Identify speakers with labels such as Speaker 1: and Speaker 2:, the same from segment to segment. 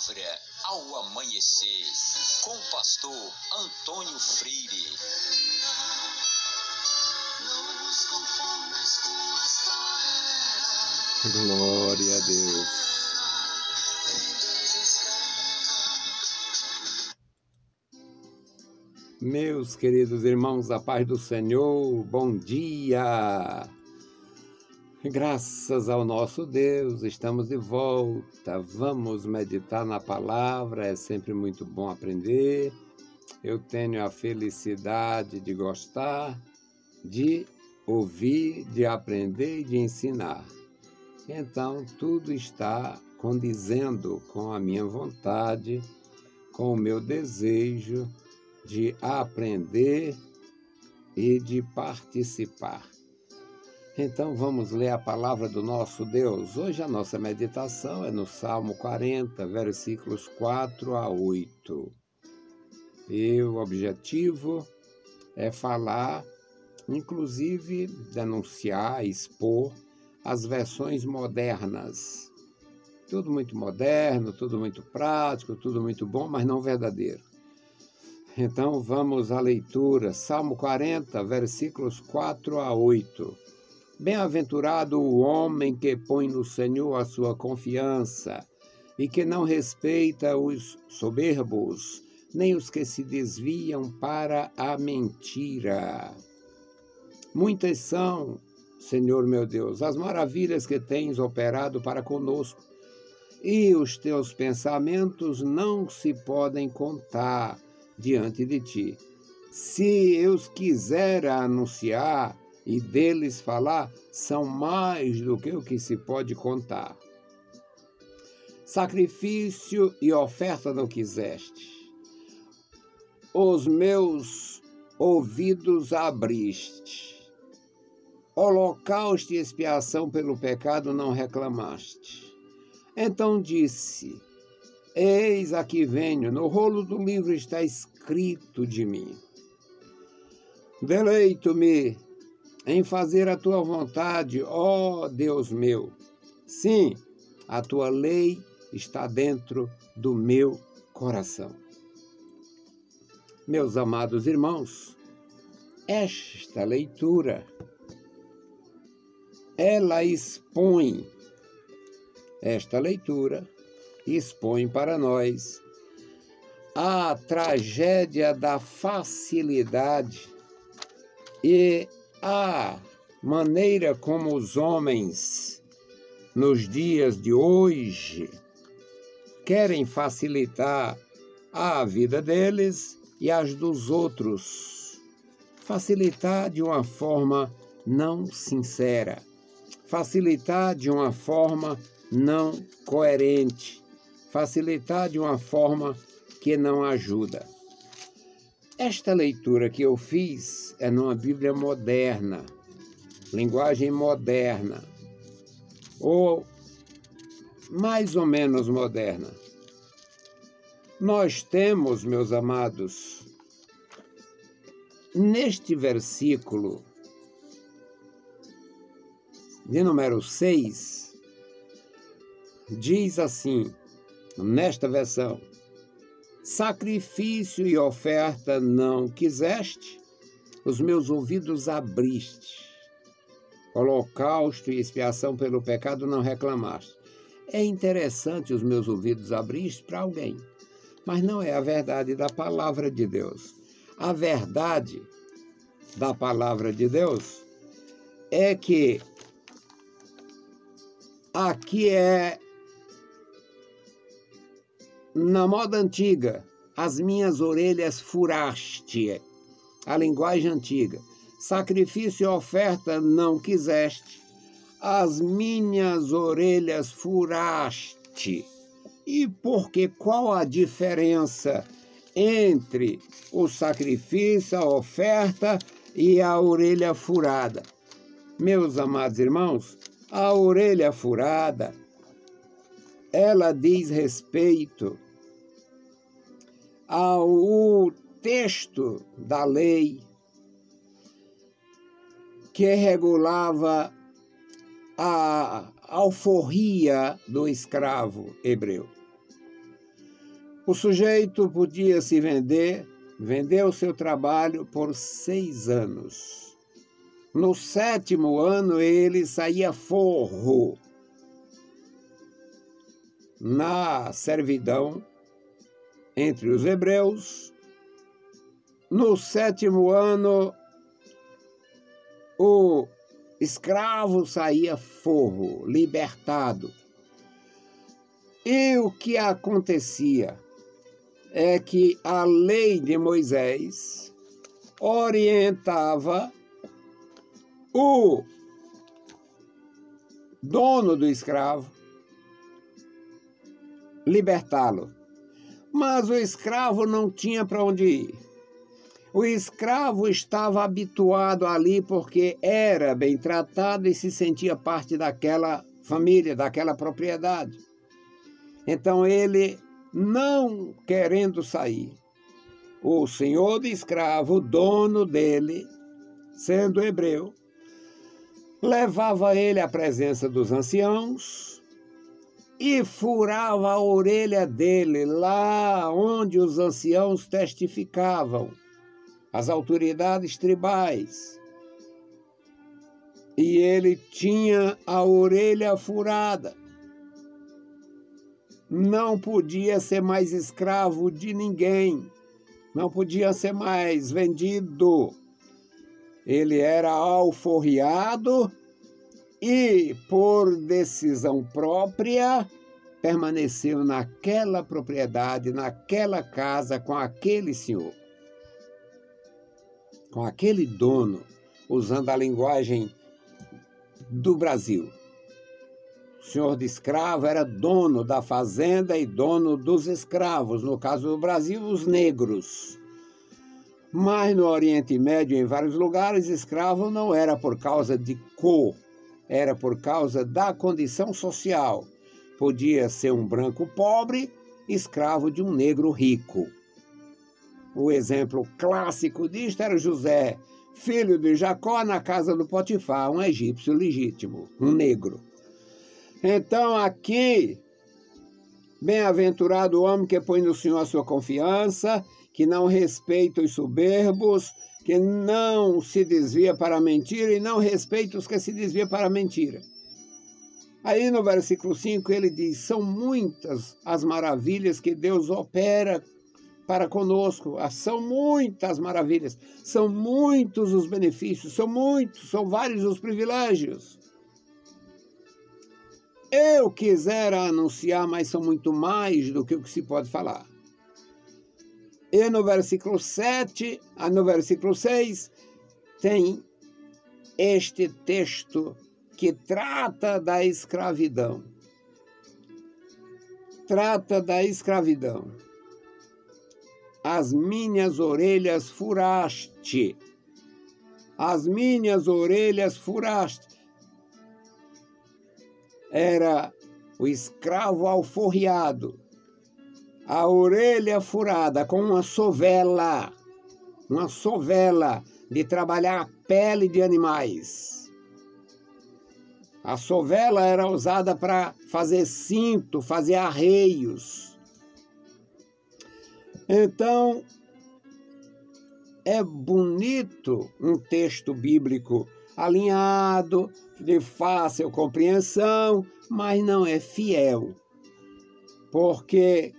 Speaker 1: Palavra ao Amanhecer, com o pastor Antônio Freire.
Speaker 2: Não nos conformes com esta era.
Speaker 3: Glória a Deus. Meus queridos irmãos, a paz do Senhor, bom dia! Graças ao nosso Deus, estamos de volta. Vamos meditar na palavra, é sempre muito bom aprender. Eu tenho a felicidade de gostar, de ouvir, de aprender e de ensinar. Então, tudo está condizendo com a minha vontade, com o meu desejo de aprender e de participar. Então vamos ler a palavra do nosso Deus. Hoje a nossa meditação é no Salmo 40, versículos 4 a 8. E o objetivo é falar, inclusive denunciar, expor as versões modernas. Tudo muito moderno, tudo muito prático, tudo muito bom, mas não verdadeiro. Então vamos à leitura, Salmo 40, versículos 4 a 8. Bem-aventurado o homem que põe no Senhor a sua confiança e que não respeita os soberbos, nem os que se desviam para a mentira. Muitas são, Senhor meu Deus, as maravilhas que tens operado para conosco, e os teus pensamentos não se podem contar diante de ti. Se eu os quiser anunciar e deles falar, são mais do que o que se pode contar. Sacrifício e oferta não quiseste. Os meus ouvidos abriste. Holocausto e expiação pelo pecado não reclamaste. Então disse: eis aqui venho, no rolo do livro está escrito de mim. Deleito-me em fazer a tua vontade, ó Deus meu. Sim, a tua lei está dentro do meu coração. Meus amados irmãos, esta leitura, esta leitura expõe para nós a tragédia da facilidade e a maneira como os homens, nos dias de hoje, querem facilitar a vida deles e as dos outros. Facilitar de uma forma não sincera. Facilitar de uma forma não coerente. Facilitar de uma forma que não ajuda. Esta leitura que eu fiz é numa Bíblia moderna, linguagem moderna, ou mais ou menos moderna. Nós temos, meus amados, neste versículo de número 6, diz assim, nesta versão: sacrifício e oferta não quiseste, os meus ouvidos abriste. Holocausto e expiação pelo pecado não reclamaste. É interessante os meus ouvidos abriste para alguém, mas não é a verdade da palavra de Deus. A verdade da palavra de Deus é que aqui é na moda antiga, as minhas orelhas furaste, a linguagem antiga. Sacrifício e oferta não quiseste, as minhas orelhas furaste. E porque qual a diferença entre o sacrifício, a oferta e a orelha furada? Meus amados irmãos, a orelha furada, ela diz respeito ao texto da lei que regulava a alforria do escravo hebreu. O sujeito podia se vender o seu trabalho por 6 anos. No 7º ano, ele saía forro na servidão entre os hebreus. No 7º ano, o escravo saía forro, libertado. E o que acontecia é que a lei de Moisés orientava o dono do escravo libertá-lo. Mas o escravo não tinha para onde ir. O escravo estava habituado ali porque era bem tratado e se sentia parte daquela família, daquela propriedade. Então ele, não querendo sair, o senhor do escravo, o dono dele, sendo hebreu, levava ele à presença dos anciãos e furava a orelha dele lá onde os anciãos testificavam, as autoridades tribais. E ele tinha a orelha furada. Não podia ser mais escravo de ninguém, não podia ser mais vendido. Ele era alforriado e, por decisão própria, permaneceu naquela propriedade, naquela casa, com aquele senhor, com aquele dono, usando a linguagem do Brasil. O senhor de escravo era dono da fazenda e dono dos escravos, no caso do Brasil, os negros. Mas no Oriente Médio, em vários lugares, escravo não era por causa de cor, era por causa da condição social. Podia ser um branco pobre, escravo de um negro rico. O exemplo clássico disto era José, filho de Jacó, na casa do Potifar, um egípcio legítimo, um negro. Então aqui, bem-aventurado o homem que põe no Senhor a sua confiança, que não respeita os soberbos, que não se desvia para a mentira e não respeita os que se desviam para a mentira. Aí no versículo 5 ele diz, são muitas as maravilhas que Deus opera para conosco, são muitas maravilhas, são muitos os benefícios, são vários os privilégios. Eu quisera anunciar, mas são muito mais do que o que se pode falar. E no versículo 7, no versículo 6, tem este texto que trata da escravidão. Trata da escravidão. As minhas orelhas furaste. As minhas orelhas furaste. Era o escravo alforriado, a orelha furada com uma sovela de trabalhar a pele de animais. A sovela era usada para fazer cinto, fazer arreios. Então, é bonito um texto bíblico alinhado, de fácil compreensão, mas não é fiel. Porque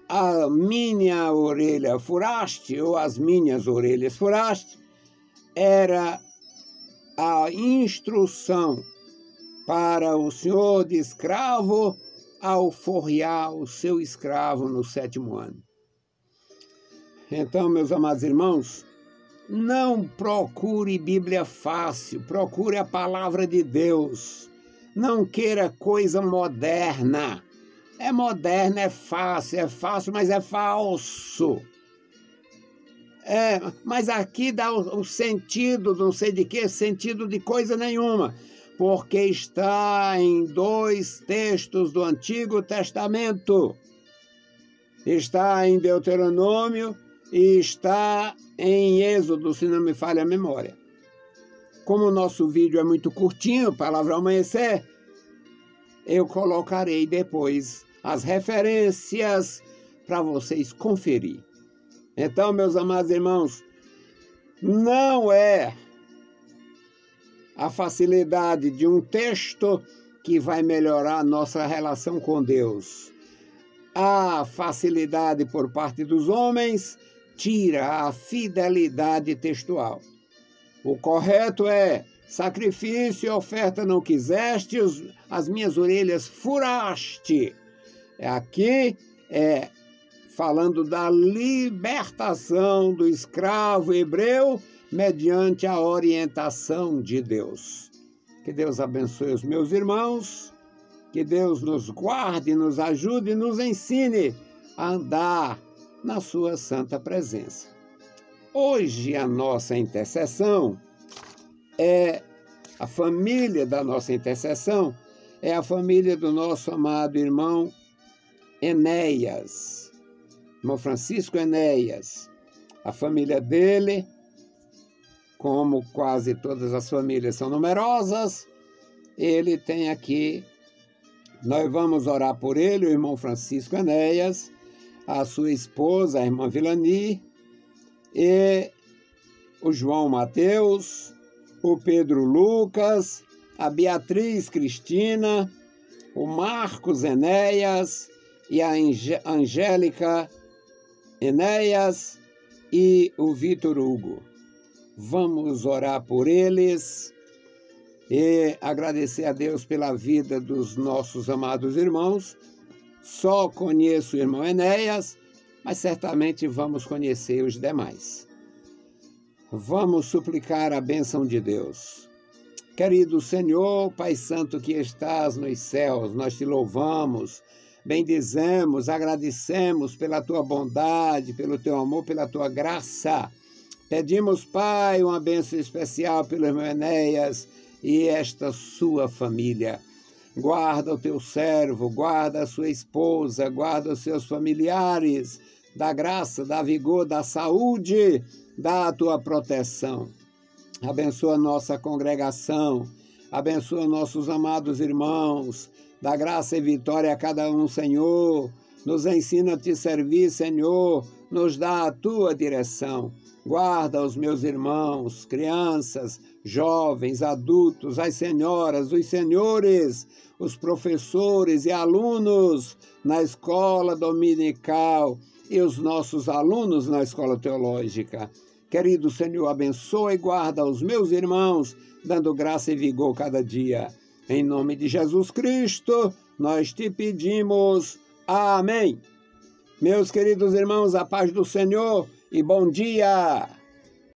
Speaker 3: a minha orelha furaste, ou as minhas orelhas furaste, era a instrução para o senhor de escravo alforriar o seu escravo no 7º ano. Então, meus amados irmãos, não procure Bíblia fácil, procure a palavra de Deus. Não queira coisa moderna. É moderna, é fácil, mas é falso. Mas aqui dá o sentido, não sei de que, sentido de coisa nenhuma, porque está em 2 textos do Antigo Testamento. Está em Deuteronômio e está em Êxodo, se não me falha a memória. Como o nosso vídeo é muito curtinho, Palavra ao Amanhecer, eu colocarei depois as referências para vocês conferir. Então, meus amados irmãos, não é a facilidade de um texto que vai melhorar a nossa relação com Deus. A facilidade por parte dos homens tira a fidelidade textual. O correto é: sacrifício e oferta não quiseste, as minhas orelhas furaste. Aqui é falando da libertação do escravo hebreu mediante a orientação de Deus. Que Deus abençoe os meus irmãos, que Deus nos guarde, nos ajude e nos ensine a andar na sua santa presença. Hoje a nossa intercessão a família da nossa intercessão é a família do nosso amado irmão Enéas, irmão Francisco Enéas. A família dele, como quase todas as famílias são numerosas, ele tem aqui, nós vamos orar por ele, o irmão Francisco Enéas, a sua esposa, a irmã Vilani, e o João Mateus, o Pedro Lucas, a Beatriz Cristina, o Marcos Enéas e a Angélica Enéas e o Vitor Hugo. Vamos orar por eles e agradecer a Deus pela vida dos nossos amados irmãos. Só conheço o irmão Enéas, mas certamente vamos conhecer os demais. Vamos suplicar a bênção de Deus. Querido Senhor, Pai Santo que estás nos céus, nós te louvamos, bendizemos, agradecemos pela tua bondade, pelo teu amor, pela tua graça. Pedimos, Pai, uma bênção especial pelo irmão Enéas e esta sua família. Guarda o teu servo, guarda a sua esposa, guarda os seus familiares, dá graça, dá vigor, dá saúde, dá a tua proteção. Abençoa nossa congregação, abençoa nossos amados irmãos, dá graça e vitória a cada um, Senhor. Nos ensina a te servir, Senhor, nos dá a tua direção. Guarda os meus irmãos, crianças, jovens, adultos, as senhoras, os senhores, os professores e alunos na escola dominical e os nossos alunos na escola teológica. Querido Senhor, abençoa e guarda os meus irmãos, dando graça e vigor cada dia. Em nome de Jesus Cristo, nós te pedimos. Amém. Meus queridos irmãos, a paz do Senhor e bom dia!